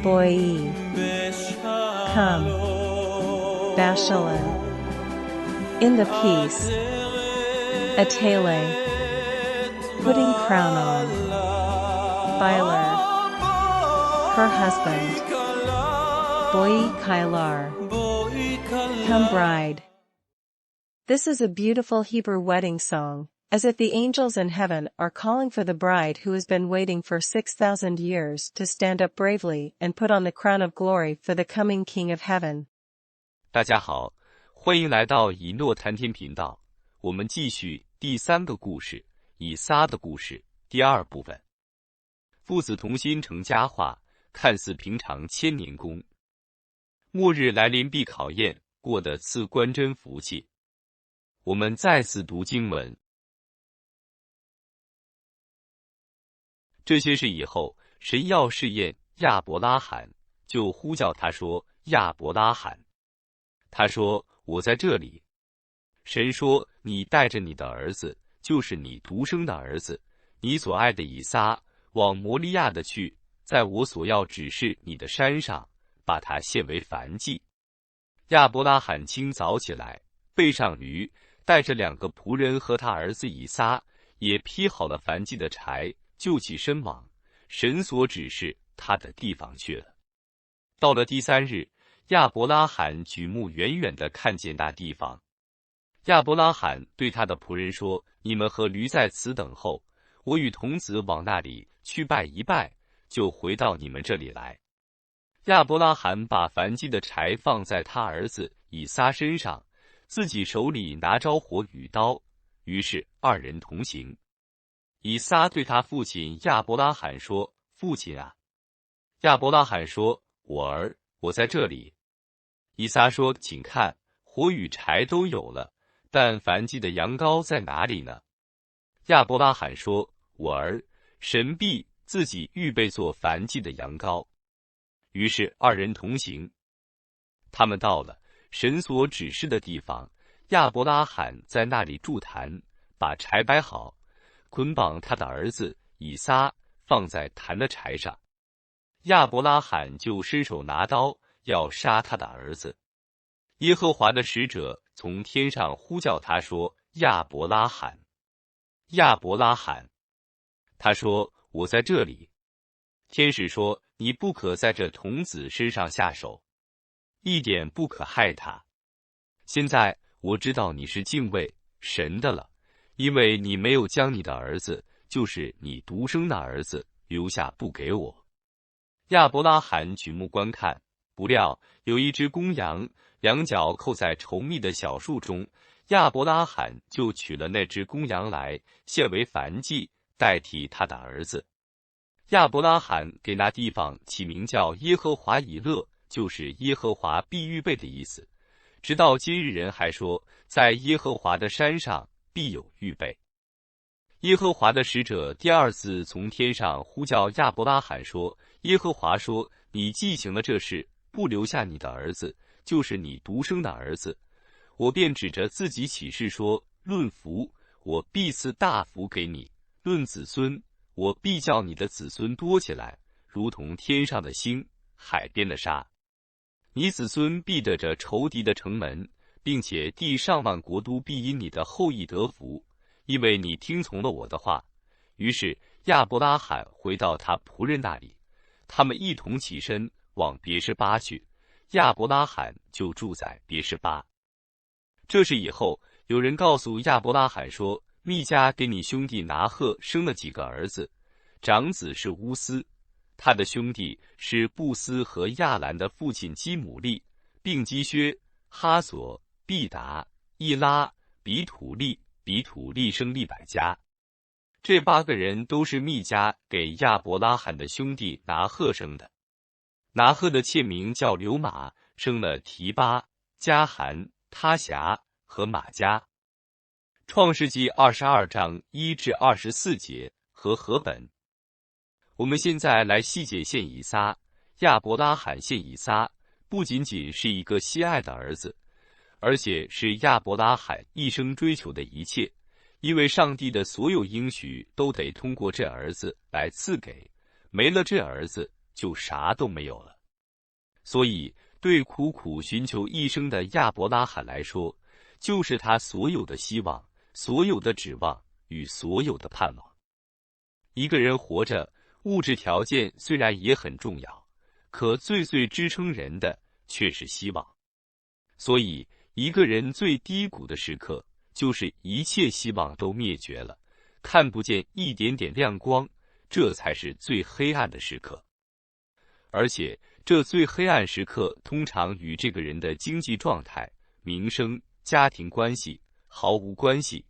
Boi. Come. Bashalan. In the peace. Atele. Putting crown on. Byler. Her husband. Boi Kailar. Come bride. This is a beautiful Hebrew wedding song, as if the angels in heaven are calling for the bride who has been waiting for 6,000 years to stand up bravely and put on the crown of glory for the coming King of Heaven. 大家好，欢迎来到以诺谈天频道。我们继续第3个故事，以撒的故事第2部分。父子同心成佳话，看似平常千年功。末日来临必考验，过得赐官真福气。我们再次读经文。这些事以后，神要试验亚伯拉罕，就呼叫他说：“亚伯拉罕。”他说：“我在这里。”神说：“你带着你的儿子，就是你独生的儿子，你所爱的以撒，往摩利亚的去，在我所要指示你的山上，把他献为燔祭。”亚伯拉罕清早起来，背上驴，带着2个仆人和他儿子以撒，也劈好了燔祭的柴，就起身往神所指示他的地方去了。到了第3日，亚伯拉罕举目远远地看见那地方。亚伯拉罕对他的仆人说：“你们和驴在此等候，我与童子往那里去拜一拜，就回到你们这里来。”亚伯拉罕把燔祭的柴放在他儿子以撒身上，自己手里拿着火与刀，于是2人同行。以撒对他父亲亚伯拉罕说：“父亲啊！”亚伯拉罕说：“我儿，我在这里。”以撒说：“请看，火与柴都有了，但燔祭的羊羔在哪里呢？”亚伯拉罕说：“我儿，神必自己预备做燔祭的羊羔。”于是2人同行。他们到了神所指示的地方，亚伯拉罕在那里筑坛，把柴摆好，捆绑他的儿子以撒，放在坛的柴上。亚伯拉罕就伸手拿刀，要杀他的儿子。耶和华的使者从天上呼叫他说：“亚伯拉罕，亚伯拉罕。”他说：“我在这里。”天使说：“你不可在这童子身上下手，一点不可害他。现在我知道你是敬畏神的了，因为你没有将你的儿子，就是你独生的儿子，留下不给我。”亚伯拉罕举目观看，不料有一只公羊，2脚扣在稠密的小树中，亚伯拉罕就取了那只公羊来，献为燔祭，代替他的儿子。亚伯拉罕给那地方起名叫耶和华以勒，就是耶和华必预备的意思。直到今日人还说，在耶和华的山上必有预备。耶和华的使者第2次从天上呼叫亚伯拉罕说：“耶和华说，你既行了这事，不留下你的儿子，就是你独生的儿子，我便指着自己起誓说：论福，我必赐大福给你；论子孙，我必叫你的子孙多起来，如同天上的星，海边的沙。你子孙必得着仇敌的城门，并且地上万国都必因你的后裔得福，因为你听从了我的话。”于是亚伯拉罕回到他仆人那里，他们一同起身往别是巴去，亚伯拉罕就住在别是巴。这事以后，有人告诉亚伯拉罕说：“密迦给你兄弟拿鹤生了几个儿子，长子是乌斯，他的兄弟是布斯和亚兰的父亲基姆利，并基薛、哈索、毕达、易拉、比土利，比土利生利百加。”这8个人都是密迦给亚伯拉罕的兄弟拿鹤生的。拿鹤的妾名叫流马，生了提巴、加含、他辖和马加。创世纪22章1至24节和合本。我们现在来细解献以撒。亚伯拉罕献以撒，不仅仅是一个心爱的儿子，而且是亚伯拉罕一生追求的一切，因为上帝的所有应许都得通过这儿子来赐给，没了这儿子，就啥都没有了。所以，对苦苦寻求一生的亚伯拉罕来说，就是他所有的希望、所有的指望与所有的盼望。一个人活着，物质条件虽然也很重要，可最支撑人的却是希望。所以，一个人最低谷的时刻，就是一切希望都灭绝了，看不见一点点亮光，这才是最黑暗的时刻。而且，这最黑暗时刻通常与这个人的经济状态、名声、家庭关系毫无关系。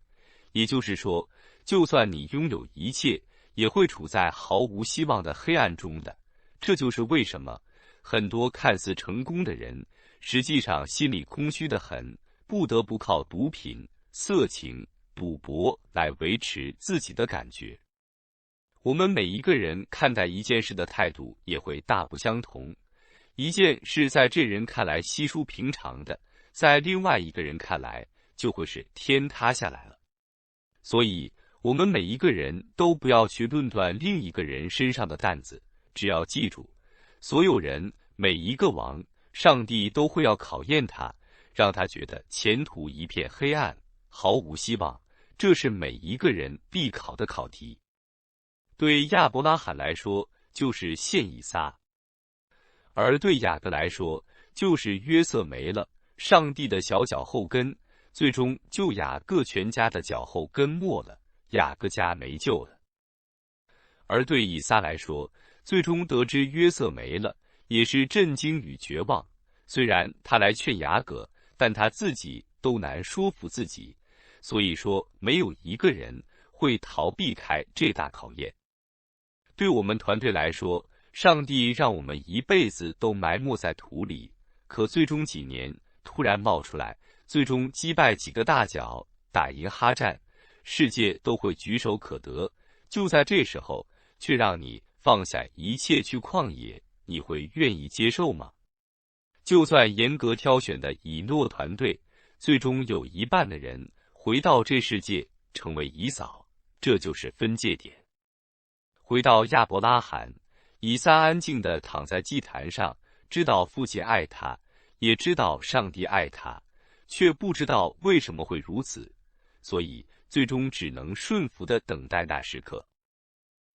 也就是说，就算你拥有一切，也会处在毫无希望的黑暗中的。这就是为什么很多看似成功的人，实际上心里空虚得很，不得不靠毒品、色情、赌博来维持自己的感觉。我们每一个人看待一件事的态度也会大不相同。一件事在这人看来稀疏平常的，在另外一个人看来就会是天塌下来了。所以，我们每一个人都不要去论断另一个人身上的担子，只要记住，所有人每一个王，上帝都会要考验他，让他觉得前途一片黑暗，毫无希望。这是每一个人必考的考题。对亚伯拉罕来说，就是献以撒；而对雅各来说，就是约瑟没了，上帝的小脚后跟，最终就雅各全家的脚后跟没了，雅各家没救了。而对以撒来说，最终得知约瑟没了，也是震惊与绝望。虽然他来劝雅各，但他自己都难说服自己。所以说，没有一个人会逃避开这大考验。对我们团队来说，上帝让我们一辈子都埋没在土里，可最终几年突然冒出来，最终击败几个大脚，打赢哈战，世界都会举手可得。就在这时候，却让你放下一切去旷野，你会愿意接受吗？就算严格挑选的以诺团队，最终有一半的人回到这世界，成为以扫，这就是分界点。回到亚伯拉罕，以撒安静地躺在祭坛上，知道父亲爱他，也知道上帝爱他，却不知道为什么会如此，所以最终只能顺服地等待那时刻。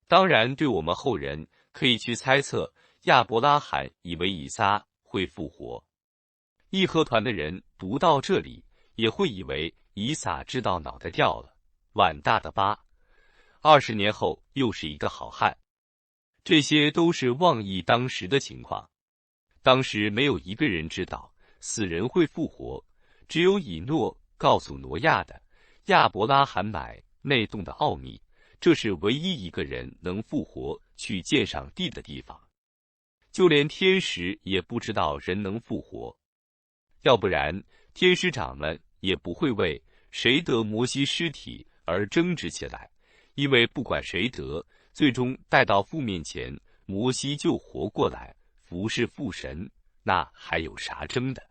当然，对我们后人可以去猜测，亚伯拉罕以为以撒会复活。义和团的人读到这里，也会以为以撒知道脑袋掉了，碗大的疤，20年后又是一个好汉。这些都是妄议当时的情况。当时没有一个人知道死人会复活，只有以诺告诉挪亚的，亚伯拉罕买那洞的奥秘，这是唯一一个人能复活去见上帝的地方。就连天使也不知道人能复活，要不然天使长们也不会为谁得摩西尸体而争执起来，因为不管谁得，最终带到父面前，摩西就活过来，服侍父神，那还有啥争的？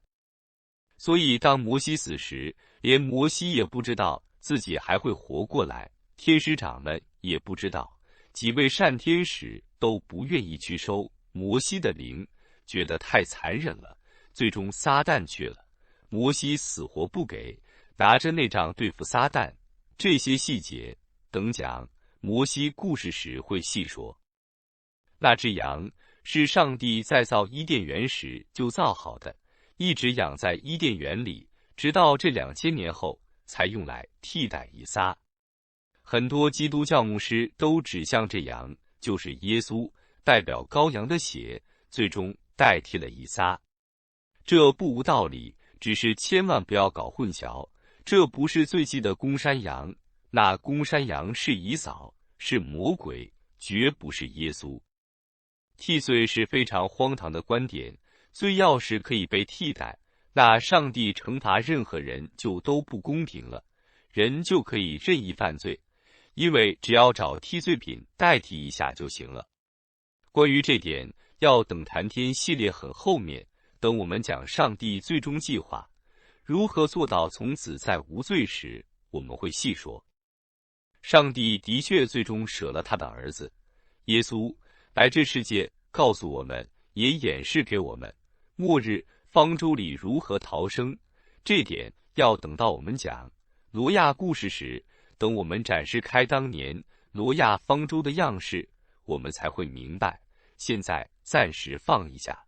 所以当摩西死时，连摩西也不知道自己还会活过来，天使长们也不知道，几位善天使都不愿意去收摩西的灵，觉得太残忍了，最终撒旦去了，摩西死活不给，拿着那杖对付撒旦。这些细节等讲摩西故事时会细说。那只羊是上帝在造伊甸园时就造好的，一直养在伊甸园里，直到这2000年后才用来替代以撒。很多基督教牧师都指向这羊就是耶稣，代表羔羊的血，最终代替了以撒。这不无道理，只是千万不要搞混淆，这不是最忌的公山羊，那公山羊是以扫，是魔鬼，绝不是耶稣。替罪是非常荒唐的观点，罪要是可以被替代，那上帝惩罚任何人就都不公平了，人就可以任意犯罪，因为只要找替罪品代替一下就行了。关于这点，要等谈天系列很后面，等我们讲上帝最终计划如何做到从此再无罪时，我们会细说。上帝的确最终舍了他的儿子耶稣来这世界，告诉我们，也演示给我们，末日方舟里如何逃生。这点要等到我们讲挪亚故事时，等我们展示开当年挪亚方舟的样式，我们才会明白。现在暂时放一下。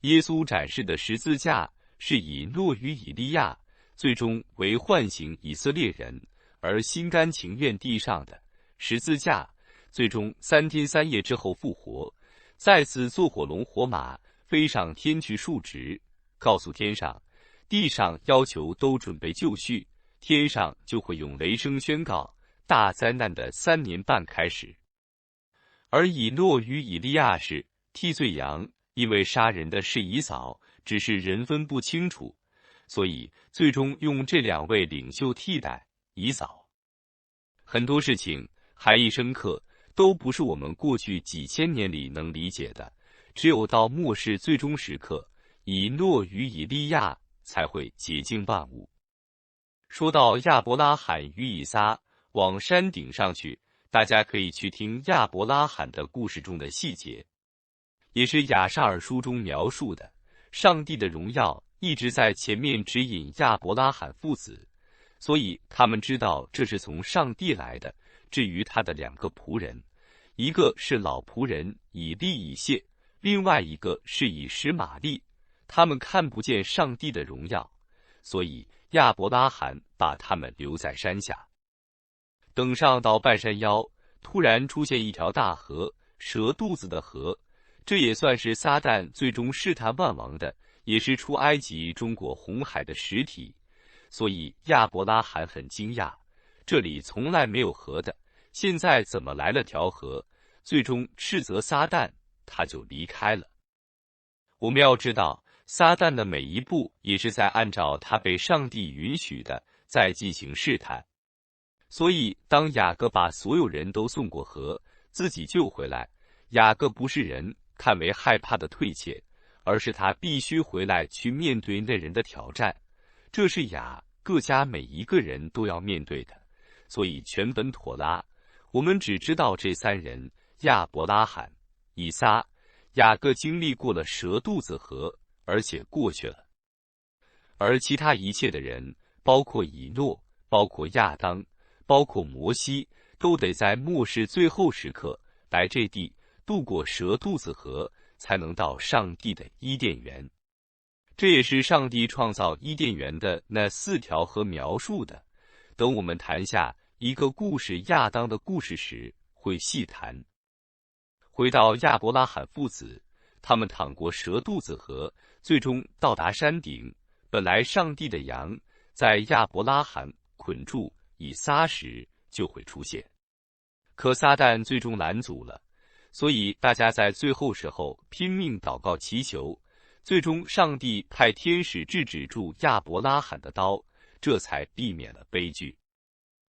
耶稣展示的十字架是以诺与以利亚最终为唤醒以色列人而心甘情愿地上的十字架，最终3天3夜之后复活，再次坐火龙火马飞上天去述职，告诉天上地上要求都准备就绪，天上就会用雷声宣告大灾难的3年半开始。而以诺与以利亚是替罪羊，因为杀人的是以扫，只是人分不清楚，所以最终用这2位领袖替代以扫。很多事情含义深刻，都不是我们过去几千年里能理解的，只有到末世最终时刻，以诺与以利亚才会洁净万物。说到亚伯拉罕与以撒往山顶上去，大家可以去听亚伯拉罕的故事中的细节，也是亚萨尔书中描述的。上帝的荣耀一直在前面指引亚伯拉罕父子，所以他们知道这是从上帝来的。至于他的2个仆人，一个是老仆人以利以谢，另外一个是以实玛利，他们看不见上帝的荣耀，所以亚伯拉罕把他们留在山下。等上到半山腰，突然出现一条大河，蛇肚子的河，这也算是撒旦最终试探万王的，也是出埃及中国红海的实体。所以亚伯拉罕很惊讶，这里从来没有河的，现在怎么来了条河？最终斥责撒旦，他就离开了。我们要知道，撒旦的每一步也是在按照他被上帝允许的在进行试探。所以当雅各把所有人都送过河，自己救回来，雅各不是人看为害怕的退却，而是他必须回来去面对那人的挑战，这是雅各家每一个人都要面对的。所以全本妥拉我们只知道这3人，亚伯拉罕、以撒、雅各经历过了蛇肚子河，而且过去了。而其他一切的人，包括以诺，包括亚当，包括摩西，都得在末世最后时刻来这地渡过蛇肚子河，才能到上帝的伊甸园。这也是上帝创造伊甸园的那4条河描述的。等我们谈下一个故事亚当的故事时，会细谈。回到亚伯拉罕父子，他们淌过蛇肚子河，最终到达山顶。本来上帝的羊在亚伯拉罕捆住以撒时就会出现，可撒旦最终拦阻了，所以大家在最后时候拼命祷告祈求，最终上帝派天使制止住亚伯拉罕的刀，这才避免了悲剧。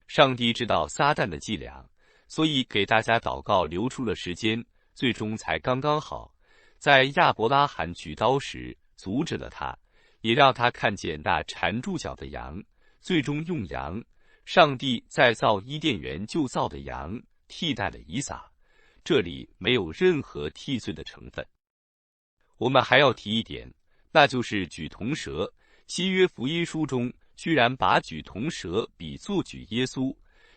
上帝知道撒旦的伎俩，所以给大家祷告留出了时间，最终才刚刚好，在亚伯拉罕举刀时阻止了他，也让他看见那缠住脚的羊，最终用羊，上帝在造伊甸园就造的羊替代了以撒，这里没有任何替罪的成分。我们还要提一点，那就是举铜蛇，新约福音书中居然把举铜蛇比作举耶稣。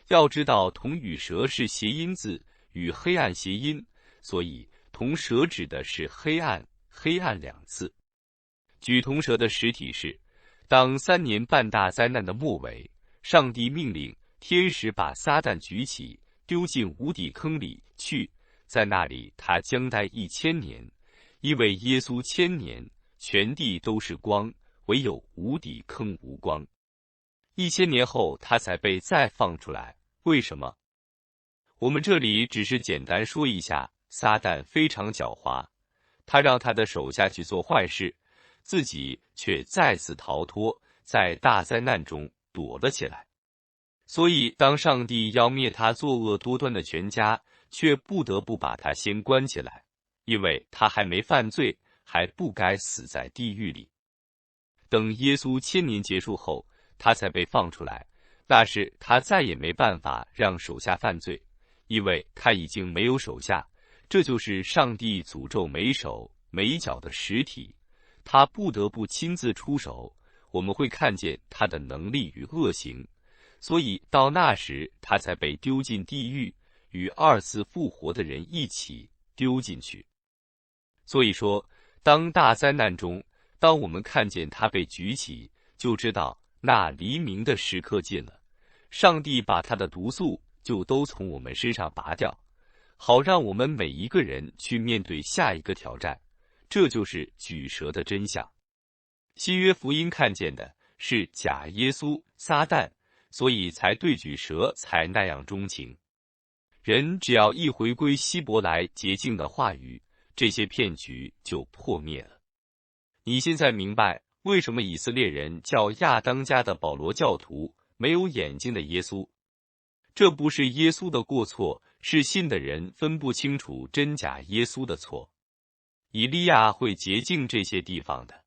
要知道铜与蛇是谐音字，与黑暗谐音，所以铜蛇指的是黑暗，黑暗2次。举铜蛇的实体是，当3年半大灾难的末尾，上帝命令天使把撒旦举起，丢进无底坑里去，在那里他将待1000年，因为耶稣1000年，全地都是光，唯有无底坑无光。1000年后他才被再放出来，为什么？我们这里只是简单说一下，撒旦非常狡猾，他让他的手下去做坏事，自己却再次逃脱，在大灾难中躲了起来。所以当上帝要灭他作恶多端的全家，却不得不把他先关起来，因为他还没犯罪，还不该死在地狱里。等耶稣1000年结束后，他才被放出来，那时他再也没办法让手下犯罪，因为他已经没有手下，这就是上帝诅咒没手没脚的实体，他不得不亲自出手，我们会看见他的能力与恶行，所以到那时他才被丢进地狱，与二次复活的人一起丢进去。所以说，当大灾难中，当我们看见他被举起，就知道那黎明的时刻近了，上帝把他的毒素就都从我们身上拔掉，好让我们每一个人去面对下一个挑战。这就是举蛇的真相。新约福音看见的是假耶稣撒旦，所以才对举蛇才那样钟情。人只要一回归希伯来洁净的话语，这些骗局就破灭了。你现在明白为什么以色列人叫亚当家的保罗教徒没有眼睛的耶稣？这不是耶稣的过错，是信的人分不清楚真假耶稣的错。以利亚会洁净这些地方的。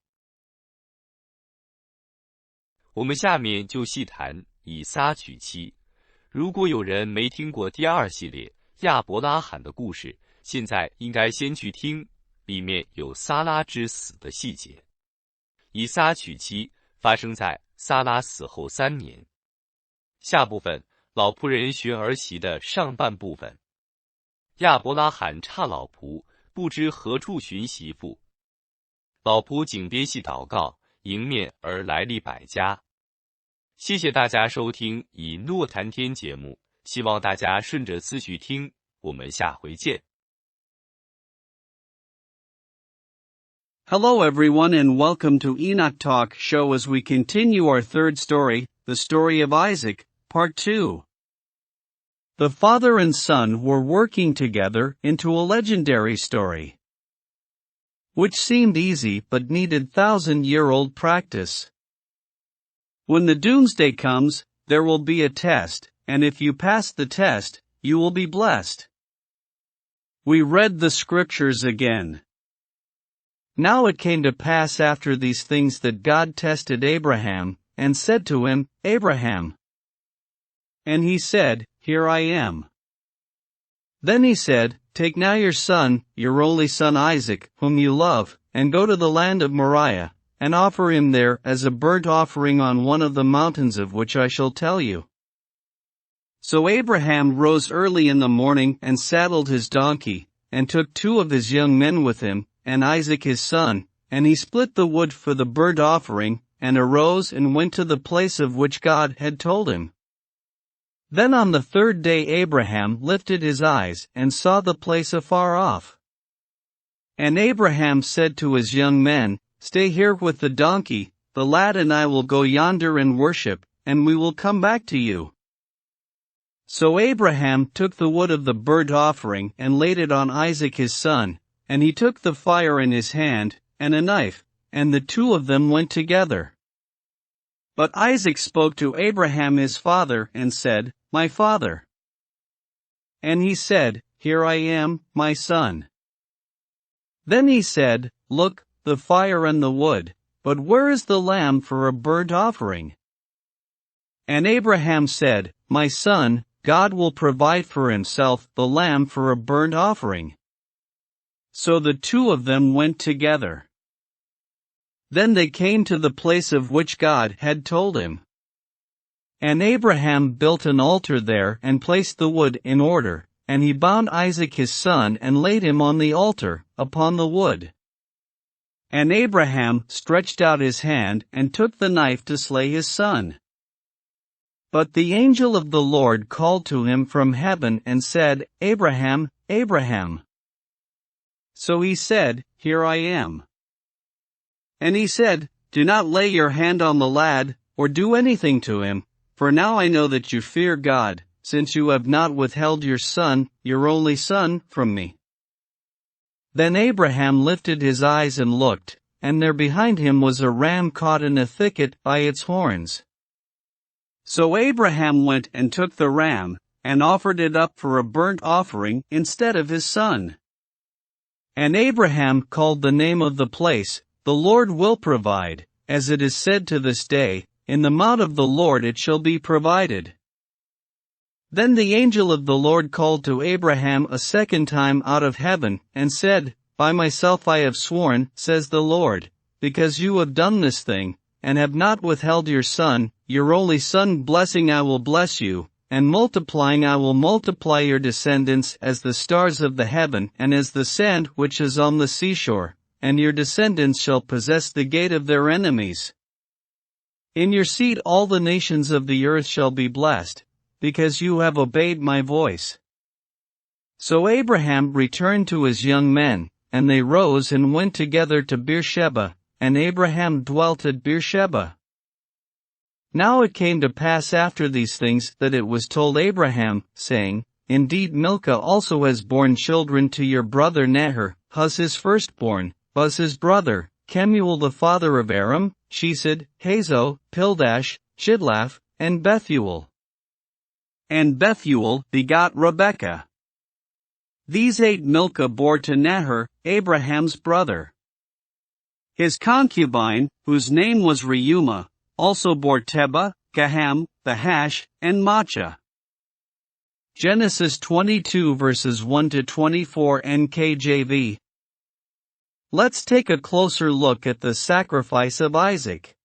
我们下面就细谈以撒娶妻。如果有人没听过第二系列亚伯拉罕的故事，现在应该先去听，里面有撒拉之死的细节。以撒娶妻发生在撒拉死后3年。下部分老仆人学儿媳的上半部分。亚伯拉罕差老仆，不知何处寻媳妇。老仆井边细祷告，迎面而来历百家。谢谢大家收听以诺谈天节目，希望大家顺着次序听，我们下回见。Hello everyone and welcome to EnochTH show as we continue our third story, the story of Isaac, part 2. The father and son were working together into a legendary story, which seemed easy but needed 1,000-year-old practice. When the doomsday comes, there will be a test, and if you pass the test, you will be blessed. We read the scriptures again. Now it came to pass after these things that God tested Abraham, and said to him, Abraham. And he said, Here I am. Then he said, Take now your son, your only son Isaac, whom you love, and go to the land of Moriah, and offer him there as a burnt offering on one of the mountains of which I shall tell you. So Abraham rose early in the morning and saddled his donkey, and took 2 of his young men with him, and Isaac his son, and he split the wood for the burnt offering, and arose and went to the place of which God had told him. Then on the 3rd day Abraham lifted his eyes and saw the place afar off. And Abraham said to his young men, Stay here with the donkey, the lad and I will go yonder and worship, and we will come back to you. So Abraham took the wood of the burnt offering and laid it on Isaac his son, and he took the fire in his hand, and a knife, and the 2 of them went together. But Isaac spoke to Abraham his father and said, My father. And he said, Here I am, my son. Then he said, Look, the fire and the wood, but where is the lamb for a burnt offering? And Abraham said, My son, God will provide for himself the lamb for a burnt offering. So the 2 of them went together. Then they came to the place of which God had told him. And Abraham built an altar there and placed the wood in order, and he bound Isaac his son and laid him on the altar, upon the wood. And Abraham stretched out his hand and took the knife to slay his son. But the angel of the Lord called to him from heaven and said, Abraham, Abraham. So he said, Here I am. And he said, Do not lay your hand on the lad, or do anything to him, for now I know that you fear God, since you have not withheld your son, your only son, from me. Then Abraham lifted his eyes and looked, and there behind him was a ram caught in a thicket by its horns. So Abraham went and took the ram, and offered it up for a burnt offering instead of his son. And Abraham called the name of the place, The Lord will provide, as it is said to this day, In the mount of the Lord it shall be provided. Then the angel of the Lord called to Abraham a second time out of heaven, and said, By myself I have sworn, says the Lord, because you have done this thing, and have not withheld your son, your only son. Blessing I will bless you, and multiplying I will multiply your descendants as the stars of the heaven and as the sand which is on the seashore, and your descendants shall possess the gate of their enemies. In your seed all the nations of the earth shall be blessed, because you have obeyed my voice. So Abraham returned to his young men, and they rose and went together to Beersheba, and Abraham dwelt at Beersheba. Now it came to pass after these things that it was told Abraham, saying, Indeed Milcah also has borne children to your brother Nahor, Huz his firstborn, Buz his brother, Kemuel the father of Aram, Chesed, Hazo, Pildash, Chidlaph, and Bethuel. And Bethuel begot Rebekah. These 8 Milcah bore to Nahor, Abraham's brother. His concubine, whose name was Reumah, also bore Tebah, Gaham, Bahash, and Maachah. Genesis 22 verses 1 to 24 NKJV. Let's take a closer look at the sacrifice of Isaac.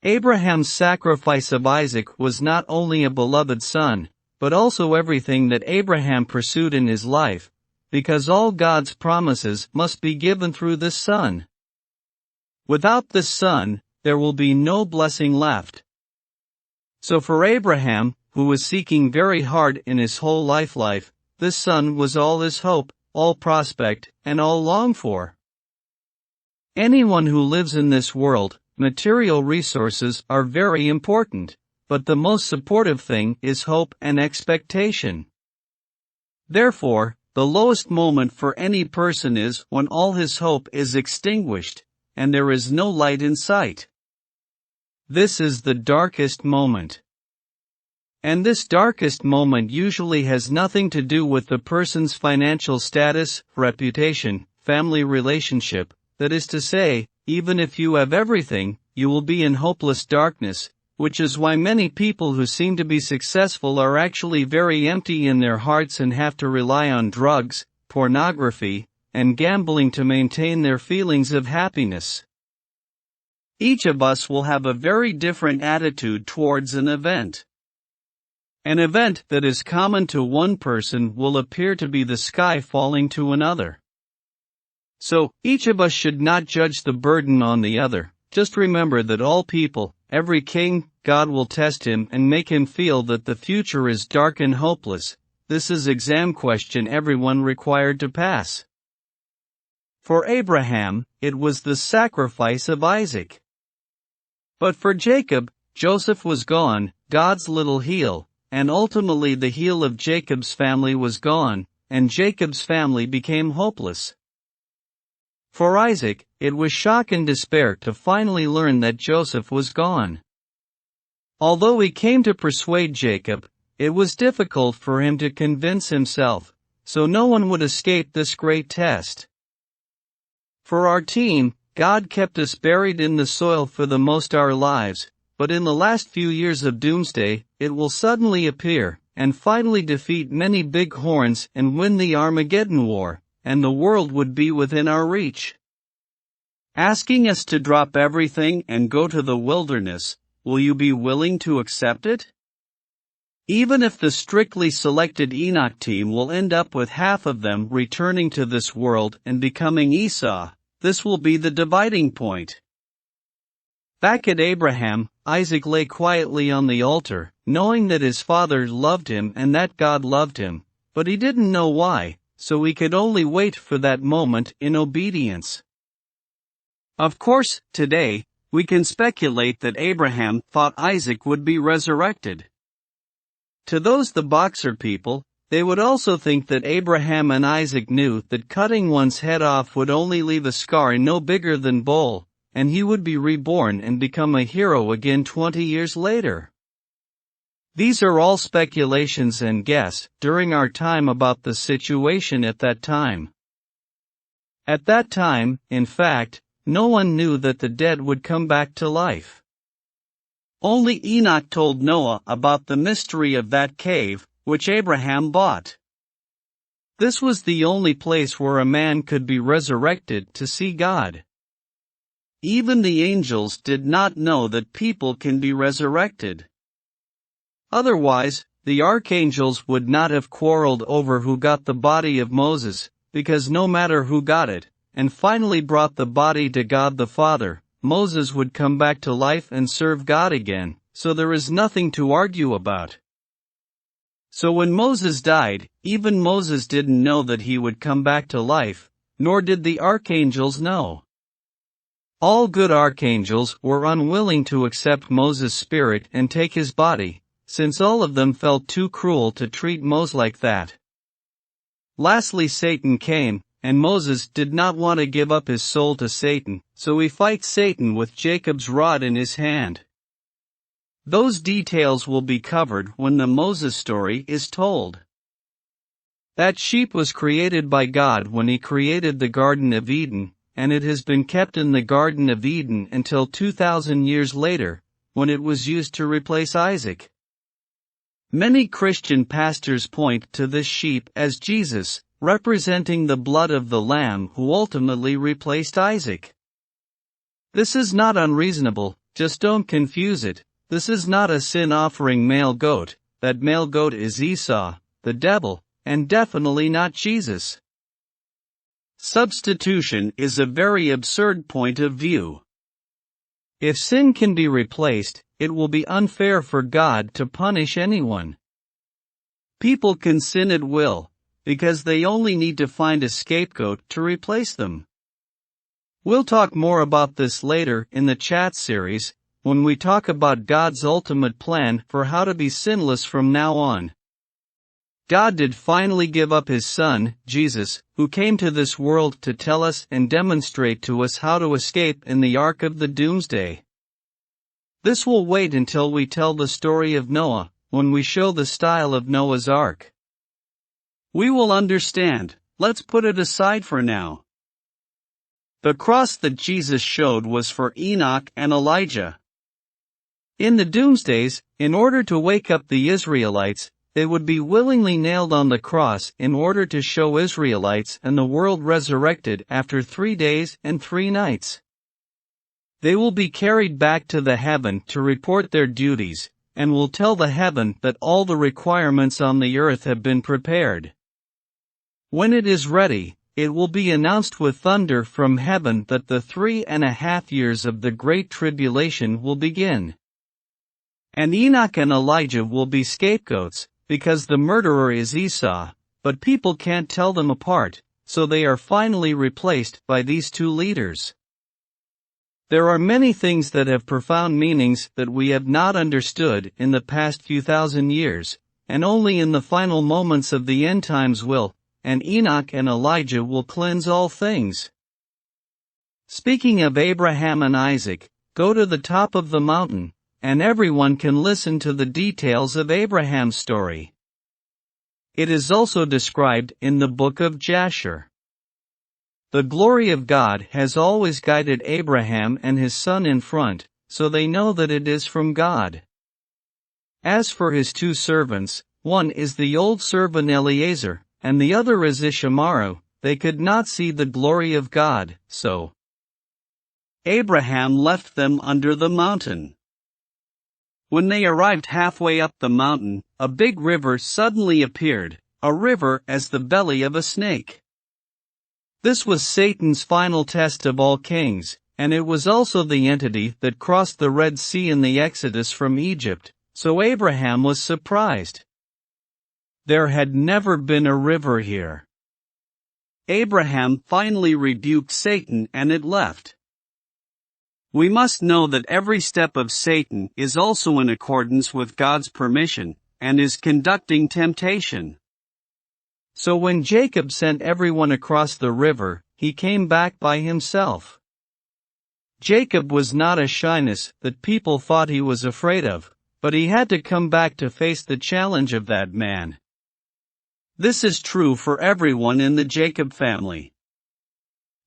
Abraham's sacrifice of Isaac was not only a beloved son, but also everything that Abraham pursued in his life, because all God's promises must be given through this son. Without this son, there will be no blessing left. So for Abraham, who was seeking very hard in his whole life, this son was all his hope, all prospect, and all longed for. Anyone who lives in this world, material resources are very important, but the most supportive thing is hope and expectation. Therefore, the lowest moment for any person is when all his hope is extinguished, and there is no light in sight. This is the darkest moment. And this darkest moment usually has nothing to do with the person's financial status, reputation, family relationship. That is to say, even if you have everything, you will be in hopeless darkness, which is why many people who seem to be successful are actually very empty in their hearts and have to rely on drugs, pornography, and gambling to maintain their feelings of happiness. Each of us will have a very different attitude towards an event. An event that is common to one person will appear to be the sky falling to another. So, each of us should not judge the burden on the other. Just remember that all people, every king, God will test him and make him feel that the future is dark and hopeless. This is exam question everyone required to pass. For Abraham, it was the sacrifice of Isaac. But for Jacob, Joseph was gone, God's little heel, and ultimately the heel of Jacob's family was gone, and Jacob's family became hopeless. For Isaac, it was shock and despair to finally learn that Joseph was gone. Although he came to persuade Jacob, it was difficult for him to convince himself, so no one would escape this great test. For our team, God kept us buried in the soil for the most our lives, but in the last few years of doomsday, it will suddenly appear, and finally defeat many big horns and win the Armageddon war, and the world would be within our reach. Asking us to drop everything and go to the wilderness, will you be willing to accept it? Even if the strictly selected Enoch team will end up with half of them returning to this world and becoming Esau, this will be the dividing point. Back at Abraham, Isaac lay quietly on the altar, knowing that his father loved him and that God loved him, but he didn't know why, so he could only wait for that moment in obedience. Of course, today, we can speculate that Abraham thought Isaac would be resurrected. To those the Boxer people, they would also think that Abraham and Isaac knew that cutting one's head off would only leave a scar no bigger than Bull, and he would be reborn and become a hero again 20 years later. These are all speculations and guess during our time about the situation at that time. At that time, in fact, no one knew that the dead would come back to life. Only Enoch told Noah about the mystery of that cave, which Abraham bought. This was the only place where a man could be resurrected to see God. Even the angels did not know that people can be resurrected. Otherwise, the archangels would not have quarreled over who got the body of Moses, because no matter who got it, and finally brought the body to God the Father, Moses would come back to life and serve God again, so there is nothing to argue about. So when Moses died, even Moses didn't know that he would come back to life, nor did the archangels know. All good archangels were unwilling to accept Moses' spirit and take his body, since all of them felt too cruel to treat Moses like that. Lastly, Satan came, and Moses did not want to give up his soul to Satan, so he fights Satan with Jacob's rod in his hand. Those details will be covered when the Moses story is told. That sheep was created by God when he created the Garden of Eden, and it has been kept in the Garden of Eden until 2,000 years later, when it was used to replace Isaac. Many Christian pastors point to this sheep as Jesus, representing the blood of the Lamb who ultimately replaced Isaac. This is not unreasonable, just don't confuse it. This is not a sin-offering male goat. That male goat is Esau, the devil, and definitely not Jesus. Substitution is a very absurd point of view. If sin can be replaced, it will be unfair for God to punish anyone. People can sin at will, because they only need to find a scapegoat to replace them. We'll talk more about this later in the chat series, when we talk about God's ultimate plan for how to be sinless from now on. God did finally give up his Son, Jesus, who came to this world to tell us and demonstrate to us how to escape in the ark of the doomsday. This will wait until we tell the story of Noah, when we show the style of Noah's ark. We will understand. Let's put it aside for now. The cross that Jesus showed was for Enoch and Elijah. In the doomsdays, in order to wake up the Israelites, they would be willingly nailed on the cross in order to show Israelites and the world resurrected after 3 days and 3 nights. They will be carried back to the heaven to report their duties, and will tell the heaven that all the requirements on the earth have been prepared. When it is ready, it will be announced with thunder from heaven that the 3.5 years of the Great Tribulation will begin. And Enoch and Elijah will be scapegoats, because the murderer is Esau, but people can't tell them apart, so they are finally replaced by these 2 leaders. There are many things that have profound meanings that we have not understood in the past few thousand years, and only in the final moments of the end times will, and Enoch and Elijah will cleanse all things. Speaking of Abraham and Isaac, go to the top of the mountain, and everyone can listen to the details of Abraham's story. It is also described in the book of Jasher. The glory of God has always guided Abraham and his son in front, so they know that it is from God. As for his 2 servants, one is the old servant Eliezer, and the other is Ishmael. They could not see the glory of God, so Abraham left them under the mountain. When they arrived halfway up the mountain, a big river suddenly appeared, a river as the belly of a snake. This was Satan's final test of all kings, and it was also the entity that crossed the Red Sea in the Exodus from Egypt, so Abraham was surprised. There had never been a river here. Abraham finally rebuked Satan and it left. We must know that every step of Satan is also in accordance with God's permission, and is conducting temptation. So when Jacob sent everyone across the river, he came back by himself. Jacob was not a shyness that people thought he was afraid of, but he had to come back to face the challenge of that man. This is true for everyone in the Jacob family.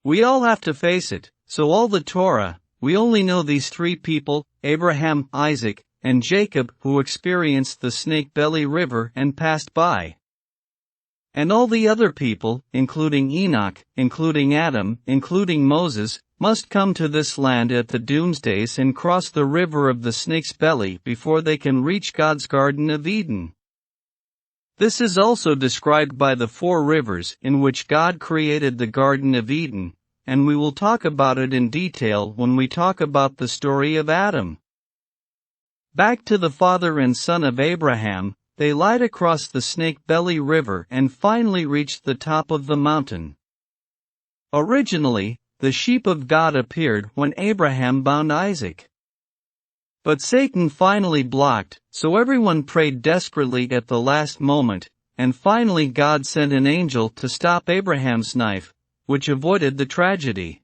We all have to face it, so all the Torah, we only know these three people, Abraham, Isaac, and Jacob, who experienced the Snake Belly River and passed by. And all the other people, including Enoch, including Adam, including Moses, must come to this land at the doomsdays and cross the river of the snake's belly before they can reach God's Garden of Eden. This is also described by the 4 rivers in which God created the Garden of Eden, and we will talk about it in detail when we talk about the story of Adam. Back to the father and son of Abraham, they lied across the Snake Belly River and finally reached the top of the mountain. Originally, the sheep of God appeared when Abraham bound Isaac. But Satan finally blocked, so everyone prayed desperately at the last moment, and finally God sent an angel to stop Abraham's knife, which avoided the tragedy.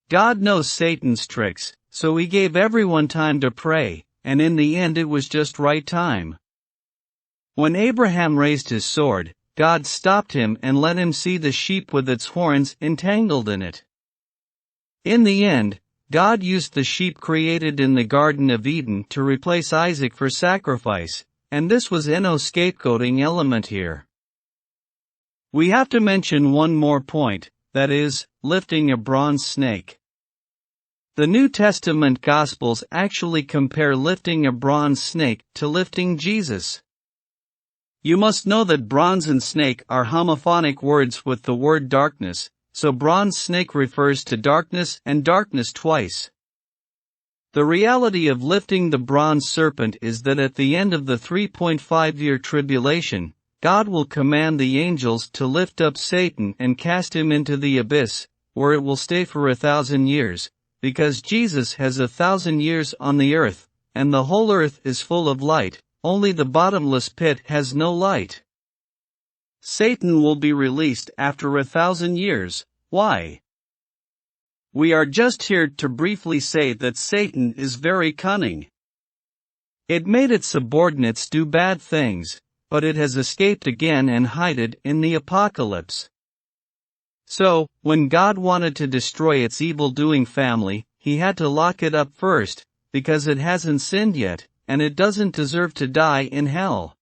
God knows Satan's tricks, so he gave everyone time to pray, and in the end it was just right time. When Abraham raised his sword, God stopped him and let him see the sheep with its horns entangled in it. In the end, God used the sheep created in the Garden of Eden to replace Isaac for sacrifice, and this was Enoch's scapegoating element here. We have to mention one more point, that is, lifting a bronze snake. The New Testament Gospels actually compare lifting a bronze snake to lifting Jesus. You must know that bronze and snake are homophonic words with the word darkness, so bronze snake refers to darkness and darkness twice. The reality of lifting the bronze serpent is that at the end of the 3.5-year tribulation, God will command the angels to lift up Satan and cast him into the abyss, where it will stay for 1,000 years, because Jesus has 1,000 years on the earth, and the whole earth is full of light, only the bottomless pit has no light. Satan will be released after 1,000 years. Why? We are just here to briefly say that Satan is very cunning. It made its subordinates do bad things, but it has escaped again and hidden in the apocalypse. So, when God wanted to destroy its evil-doing family, he had to lock it up first, because it hasn't sinned yet, and it doesn't deserve to die in hell.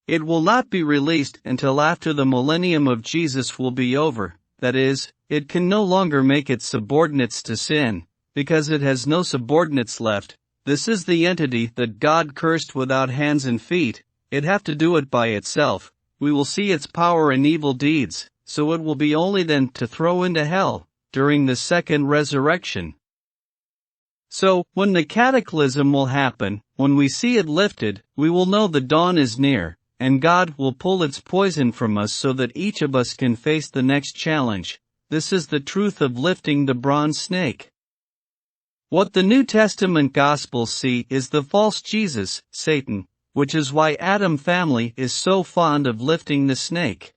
It will not be released until after the millennium of Jesus will be over, that is, it can no longer make its subordinates to sin, because it has no subordinates left. This is the entity that God cursed without hands and feet. It have to do it by itself. We will see its power and evil deeds, so it will be only then to throw into hell, during the second resurrection. So, when the cataclysm will happen, when we see it lifted, we will know the dawn is near, and God will pull its poison from us so that each of us can face the next challenge. This is the truth of lifting the bronze snake. What the New Testament Gospels see is the false Jesus, Satan, which is why Adam family is so fond of lifting the snake.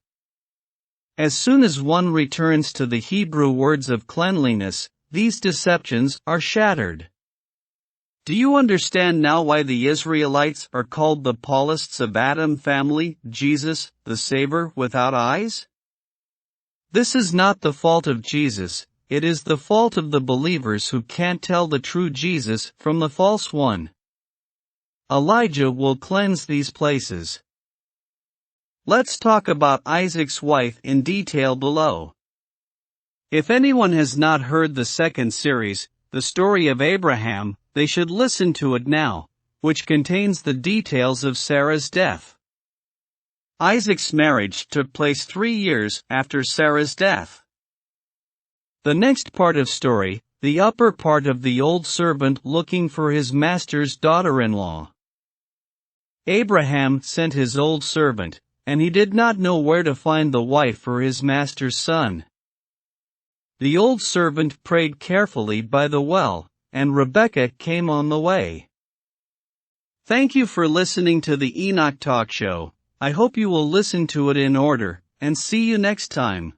As soon as one returns to the Hebrew words of cleanliness, these deceptions are shattered. Do you understand now why the Israelites are called the Paulists of Adam family, Jesus, the Savior without eyes? This is not the fault of Jesus, it is the fault of the believers who can't tell the true Jesus from the false one. Elijah will cleanse these places. Let's talk about Isaac's wife in detail below. If anyone has not heard the second series, the story of Abraham, they should listen to it now, which contains the details of Sarah's death. Isaac's marriage took place 3 years after Sarah's death. The next part of story, the upper part of the old servant looking for his master's daughter-in-law. Abraham sent his old servant, and he did not know where to find the wife for his master's son. The old servant prayed carefully by the well, and Rebekah came on the way. Thank you for listening to the Enoch Talk Show. I hope you will listen to it in order, and see you next time.